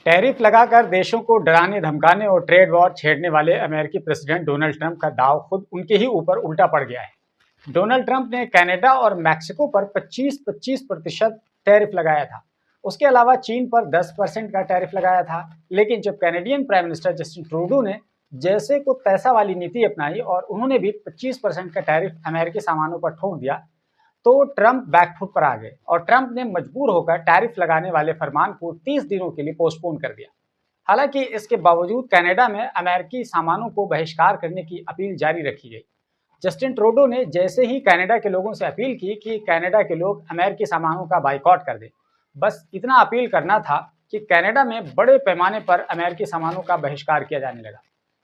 Tariff लगाकर देशों को डराने धमकाने और ट्रेड वॉर छेड़ने वाले अमेरिकी प्रेसिडेंट डोनाल्ड ट्रंप का दांव खुद उनके ही ऊपर उल्टा पड़ गया है। डोनाल्ड ट्रंप ने कनाडा और मैक्सिको पर 25% टैरिफ लगाया था। उसके अलावा चीन पर 10% का टैरिफ लगाया था। लेकिन जब Canadian prime minister Justin Trudeau ने जैसे को तैसा वाली नीति अपनाई और उन्होंने भी 25% का टैरिफ अमेरिकी सामानों पर ठोक दिया, तो ट्रंप बैकफुट पर आ गए और ट्रंप ने मजबूर होकर टैरिफ लगाने वाले फरमान को 30 दिनों के लिए पोस्टपोन कर दिया। हालांकि इसके बावजूद कनाडा में अमेरिकी सामानों को बहिष्कार करने की अपील जारी रखी गई। जस्टिन ट्रूडो ने जैसे ही कनाडा के लोगों से अपील की कि कनाडा के लोग अमेरिकी सामानों का बाइकआउट कर दें। बस इतना अपील करना था कि कनाडा में बड़े पैमाने पर अमेरिकी सामानों का बहिष्कार किया जाने लगा।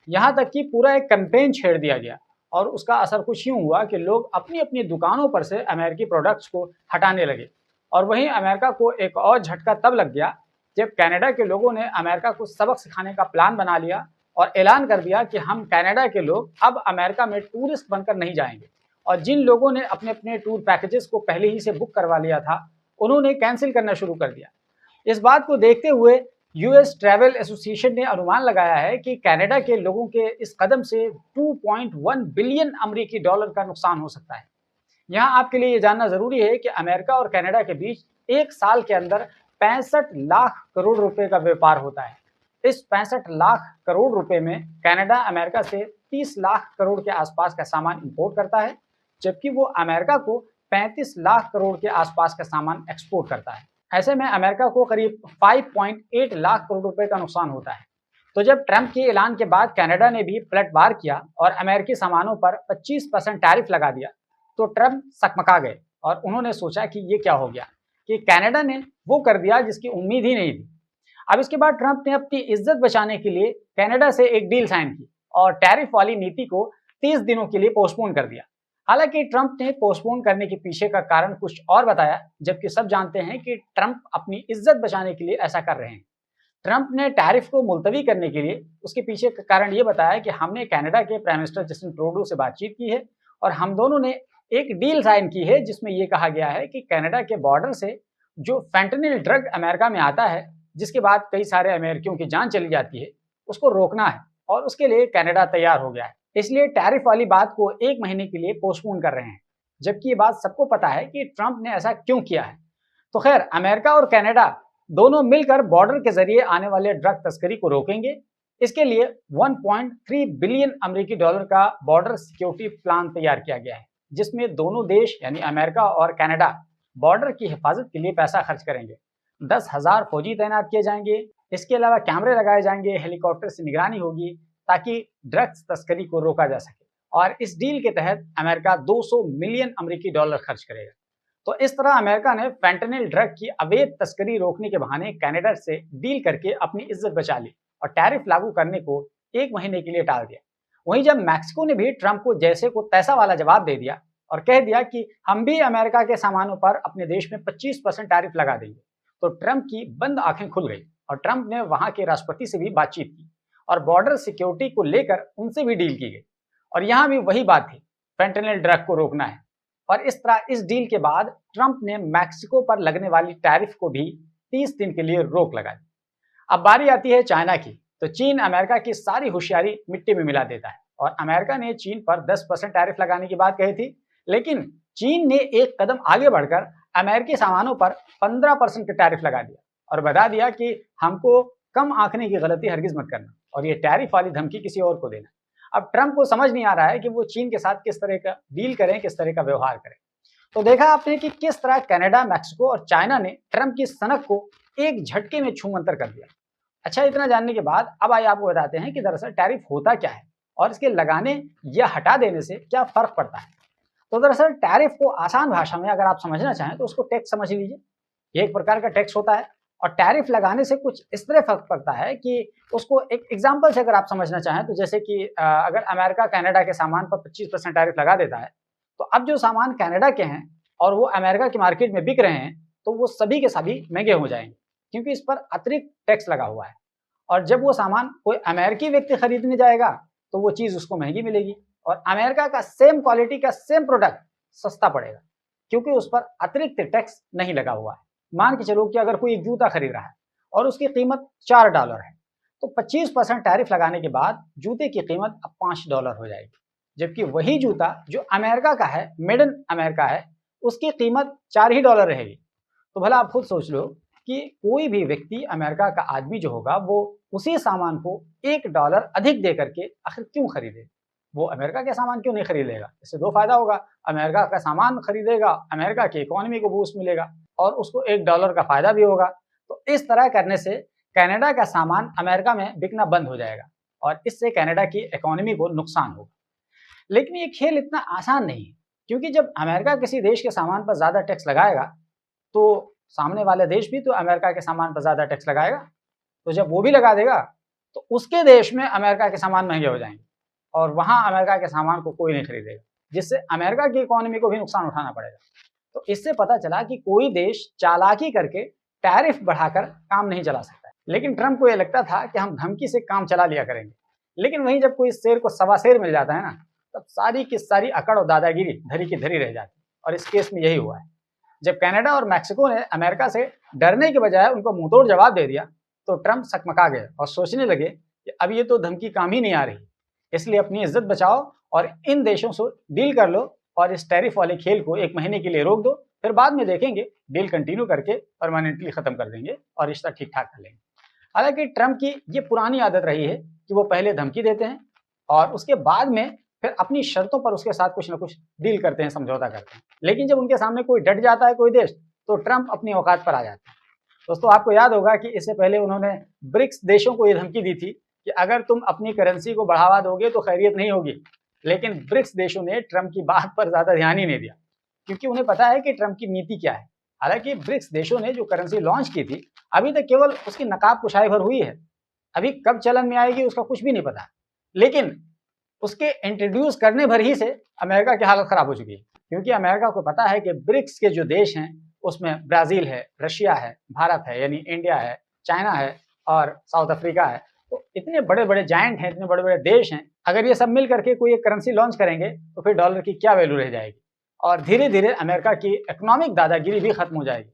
यहाँ तक कि पूरा एक कैंपेन छेड़ दिया गया और उसका असर कुछ यूं हुआ कि लोग अपनी अपनी दुकानों पर से अमेरिकी प्रोडक्ट्स को हटाने लगे। और वहीं अमेरिका को एक और झटका तब लग गया जब कनाडा के लोगों ने अमेरिका को सबक सिखाने का प्लान बना लिया और ऐलान कर दिया कि हम कनाडा के लोग अब अमेरिका में टूरिस्ट बनकर नहीं जाएंगे। और जिन लोगों ने अपने अपने टूर पैकेजेस को पहले ही से बुक करवा लिया था, उन्होंने कैंसिल करना शुरू कर दिया। इस बात को देखते हुए यूएस ट्रैवल एसोसिएशन ने अनुमान लगाया है कि कनाडा के लोगों के इस कदम से 2.1 बिलियन अमेरिकी डॉलर का नुकसान हो सकता है। यहाँ आपके लिए ये जानना जरूरी है कि अमेरिका और कनाडा के बीच एक साल के अंदर 65 लाख करोड़ रुपए का व्यापार होता है। इस 65 लाख करोड़ रुपए में कनाडा अमेरिका से 30 लाख करोड़ के आसपास का सामान इंपोर्ट करता है, जबकि वो अमेरिका को 35 लाख करोड़ के आसपास का सामान एक्सपोर्ट करता है। ऐसे में अमेरिका को करीब 5.8 लाख करोड़ रुपए का नुकसान होता है। तो जब ट्रंप के ऐलान के बाद कनाडा ने भी पलटवार किया और अमेरिकी सामानों पर 25% टैरिफ लगा दिया, तो ट्रंप सकमका गए और उन्होंने सोचा कि ये क्या हो गया कि कनाडा ने वो कर दिया जिसकी उम्मीद ही नहीं थी। अब इसके बाद ट्रंप ने अपनी इज्जत बचाने के लिए कनाडा से एक डील साइन की और टैरिफ वाली नीति को 30 दिनों के लिए पोस्टपोन कर दिया। हालांकि ट्रंप ने पोस्टपोन करने के पीछे का कारण कुछ और बताया, जबकि सब जानते हैं कि ट्रंप अपनी इज्जत बचाने के लिए ऐसा कर रहे हैं। ट्रंप ने टैरिफ को मुलतवी करने के लिए उसके पीछे का कारण ये बताया कि हमने कनाडा के प्राइम मिनिस्टर जस्टिन ट्रूडो से बातचीत की है और हम दोनों ने एक डील साइन की है जिसमें यह कहा गया है कि कनाडा के बॉर्डर से जो फेंटेनिल ड्रग अमेरिका में आता है, जिसके बाद कई सारे अमेरिकियों की जान चली जाती है, उसको रोकना है और उसके लिए कनाडा तैयार हो गया है। इसलिए टैरिफ वाली बात को 1 महीने के लिए पोस्टपोन कर रहे हैं, जबकि ये बात सबको पता है कि ट्रंप ने ऐसा क्यों किया है। तो खैर, अमेरिका और कनाडा दोनों मिलकर बॉर्डर के जरिए आने वाले ड्रग तस्करी को रोकेंगे। इसके लिए 1.3 बिलियन अमेरिकी डॉलर का बॉर्डर सिक्योरिटी प्लान तैयार किया गया है, जिसमें दोनों देश यानी अमेरिका और कनाडा बॉर्डर की हिफाजत के लिए पैसा खर्च करेंगे। 10,000 फौजी तैनात किए जाएंगे। इसके अलावा कैमरे लगाए जाएंगे, हेलीकॉप्टर से निगरानी होगी ताकि ड्रग्स तस्करी को रोका जा सके। और इस डील के तहत अमेरिका 200 मिलियन अमेरिकी डॉलर खर्च करेगा। तो इस तरह अमेरिका ने फेंटेनिल ड्रग की अवैध तस्करी रोकने के बहाने कनाडा से डील करके अपनी इज्जत बचा ली और टैरिफ लागू करने को 1 महीने के लिए टाल दिया। वहीं जब मैक्सिको ने भी ट्रंप को जैसे को तैसा वाला जवाब दे दिया और कह दिया कि हम भी अमेरिका के सामानों पर अपने देश में 25% टैरिफ लगा देंगे, तो ट्रंप की बंद आंखें खुल गई और ट्रंप ने वहां के राष्ट्रपति से भी बातचीत की और बॉर्डर सिक्योरिटी को लेकर उनसे भी डील की गई। और यहां भी वही बात थी, फेंटेनिल ड्रग को रोकना है। और इस तरह इस डील के बाद ट्रंप ने मैक्सिको पर लगने वाली टैरिफ को भी 30 दिन के लिए रोक लगा दी। अब बारी आती है चाइना की। तो चीन अमेरिका की सारी होशियारी मिट्टी में मिला देता है और अमेरिका ने चीन पर 10% टैरिफ लगाने की बात कही थी, लेकिन चीन ने एक कदम आगे बढ़कर अमेरिकी सामानों पर 15% का टैरिफ लगा दिया और बता दिया कि हमको कम आंकने की गलती हरगिज मत करना और ये टैरिफ वाली धमकी किसी और को देना। अब ट्रंप को समझ नहीं आ रहा है कि वो चीन के साथ किस तरह का डील करें, किस तरह का व्यवहार करें। तो देखा आपने कि किस तरह कनाडा, मैक्सिको और चाइना ने ट्रंप की सनक को एक झटके में छूमंतर कर दिया। अच्छा, इतना जानने के बाद अब आइए आपको बताते हैं कि दरअसल टैरिफ होता क्या है और इसके लगाने या हटा देने से क्या फर्क पड़ता है। तो दरअसल टैरिफ को आसान भाषा में अगर आप समझना चाहें तो उसको टैक्स समझ लीजिए। ये एक प्रकार का टैक्स होता है और टैरिफ लगाने से कुछ इस तरह फर्क पड़ता है कि उसको एक एग्जांपल से अगर आप समझना चाहें तो जैसे कि अगर अमेरिका कनाडा के सामान पर 25% टैरिफ लगा देता है, तो अब जो सामान कनाडा के हैं और वो अमेरिका की मार्केट में बिक रहे हैं, तो वो सभी के सभी महंगे हो जाएंगे क्योंकि इस पर अतिरिक्त टैक्स लगा हुआ है। और जब वो सामान कोई अमेरिकी व्यक्ति खरीदने जाएगा तो वो चीज़ उसको महंगी मिलेगी और अमेरिका का सेम क्वालिटी का सेम प्रोडक्ट सस्ता पड़ेगा क्योंकि उस पर अतिरिक्त टैक्स नहीं लगा हुआ है। मान के चलो कि अगर कोई एक जूता खरीद रहा है और उसकी कीमत $4 है। तो 25% टैरिफ लगाने के बाद जूते की कीमत अब $5 हो जाएगी, जबकि वही जूता जो अमेरिका का है, मेड इन अमेरिका है, उसकी कीमत $4 ही रहेगी। तो भला आप खुद सोच लो कि कोई भी व्यक्ति, अमेरिका का आदमी जो होगा, वो उसी सामान को $1 अधिक दे करके आखिर क्यों खरीदे? वो अमेरिका के सामान क्यों नहीं खरीद लेगा? इससे दो फायदा होगा, अमेरिका का सामान खरीदेगा, अमेरिका की इकोनॉमी को बूस्ट मिलेगा और उसको $1 का फायदा भी होगा। तो इस तरह करने से कनाडा का सामान अमेरिका में बिकना बंद हो जाएगा और इससे कनाडा की इकोनॉमी को नुकसान होगा। लेकिन ये खेल इतना आसान नहीं है, क्योंकि जब अमेरिका किसी देश के सामान पर ज़्यादा टैक्स लगाएगा, तो सामने वाला देश भी तो अमेरिका के सामान पर ज़्यादा टैक्स लगाएगा। तो जब वो भी लगा देगा, तो उसके देश में अमेरिका के सामान महंगे हो जाएंगे और वहाँ अमेरिका के सामान को कोई नहीं खरीदेगा, जिससे अमेरिका की इकोनॉमी को भी नुकसान उठाना पड़ेगा। तो इससे पता चला कि कोई देश चालाकी करके टैरिफ बढ़ाकर काम नहीं चला सकता है। लेकिन ट्रंप को यह लगता था कि हम धमकी से काम चला लिया करेंगे। लेकिन वहीं जब कोई शेर को सवा शेर मिल जाता है ना, तब सारी की सारी अकड़ और दादागिरी धरी की धरी रह जाती है। और इस केस में यही हुआ है। जब कनाडा और मैक्सिको ने अमेरिका से डरने के बजाय उनको मुंहतोड़ जवाब दे दिया, तो ट्रंप सकमका गए और सोचने लगे कि अब ये तो धमकी काम ही नहीं आ रही, इसलिए अपनी इज्जत बचाओ और इन देशों से डील कर लो और इस टैरिफ वाले खेल को 1 महीने के लिए रोक दो, फिर बाद में देखेंगे, डील कंटिन्यू करके परमानेंटली खत्म कर देंगे और रिश्ता ठीक ठाक कर लेंगे। हालांकि ट्रंप की ये पुरानी आदत रही है कि वो पहले धमकी देते हैं और उसके बाद में फिर अपनी शर्तों पर उसके साथ कुछ ना कुछ डील करते हैं, समझौता करते हैं। लेकिन जब उनके सामने कोई डट जाता है, कोई देश, तो ट्रंप अपनी औकात पर आ जाते हैं। दोस्तों, आपको याद होगा कि इससे पहले उन्होंने ब्रिक्स देशों को ये धमकी दी थी कि अगर तुम अपनी करेंसी को बढ़ावा दोगे तो खैरियत नहीं होगी। लेकिन ब्रिक्स देशों ने ट्रंप की बात पर ज्यादा ध्यान ही नहीं दिया, क्योंकि उन्हें पता है कि ट्रंप की नीति क्या है। हालांकि ब्रिक्स देशों ने जो करेंसी लॉन्च की थी, अभी तक केवल उसकी नकाब कुशाई भर हुई है। अभी कब चलन में आएगी उसका कुछ भी नहीं पता। लेकिन उसके इंट्रोड्यूस करने भर ही से अमेरिका की हालत खराब हो चुकी है, क्योंकि अमेरिका को पता है कि ब्रिक्स के जो देश हैं उसमें ब्राजील है, रशिया है, भारत है यानी इंडिया है, चाइना है और साउथ अफ्रीका है। तो इतने बड़े बड़े जायंट हैं, इतने बड़े बड़े देश हैं, अगर ये सब मिल करके कोई एक करेंसी लॉन्च करेंगे तो फिर डॉलर की क्या वैल्यू रह जाएगी और धीरे धीरे अमेरिका की इकोनॉमिक दादागिरी भी खत्म हो जाएगी।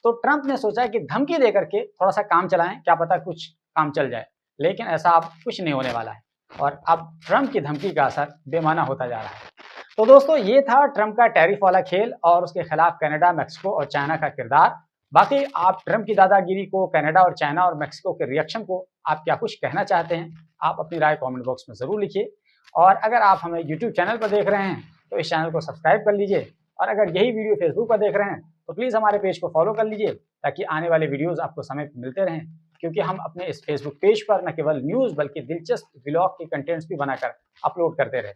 तो ट्रंप ने सोचा कि धमकी दे करके थोड़ा सा काम चलाएं, क्या पता कुछ काम चल जाए। लेकिन ऐसा अब कुछ नहीं होने वाला है और अब ट्रंप की धमकी का असर बेमाना होता जा रहा है। तो दोस्तों, ये था ट्रंप का टैरिफ वाला खेल और उसके खिलाफ कनाडा, मैक्सिको और चाइना का किरदार। बाकी आप ट्रंप की दादागिरी को, कनाडा और चाइना और मैक्सिको के रिएक्शन को आप क्या कुछ कहना चाहते हैं? आप अपनी राय कमेंट बॉक्स में ज़रूर लिखिए। और अगर आप हमें यूट्यूब चैनल पर देख रहे हैं तो इस चैनल को सब्सक्राइब कर लीजिए और अगर यही वीडियो फेसबुक पर देख रहे हैं तो प्लीज़ हमारे पेज को फॉलो कर लीजिए, ताकि आने वाले वीडियोज़ आपको समय पर मिलते रहें। क्योंकि हम अपने इस फेसबुक पेज पर न केवल न्यूज़ बल्कि दिलचस्प व्लॉग के कंटेंट्स भी बनाकर अपलोड करते रहते हैं।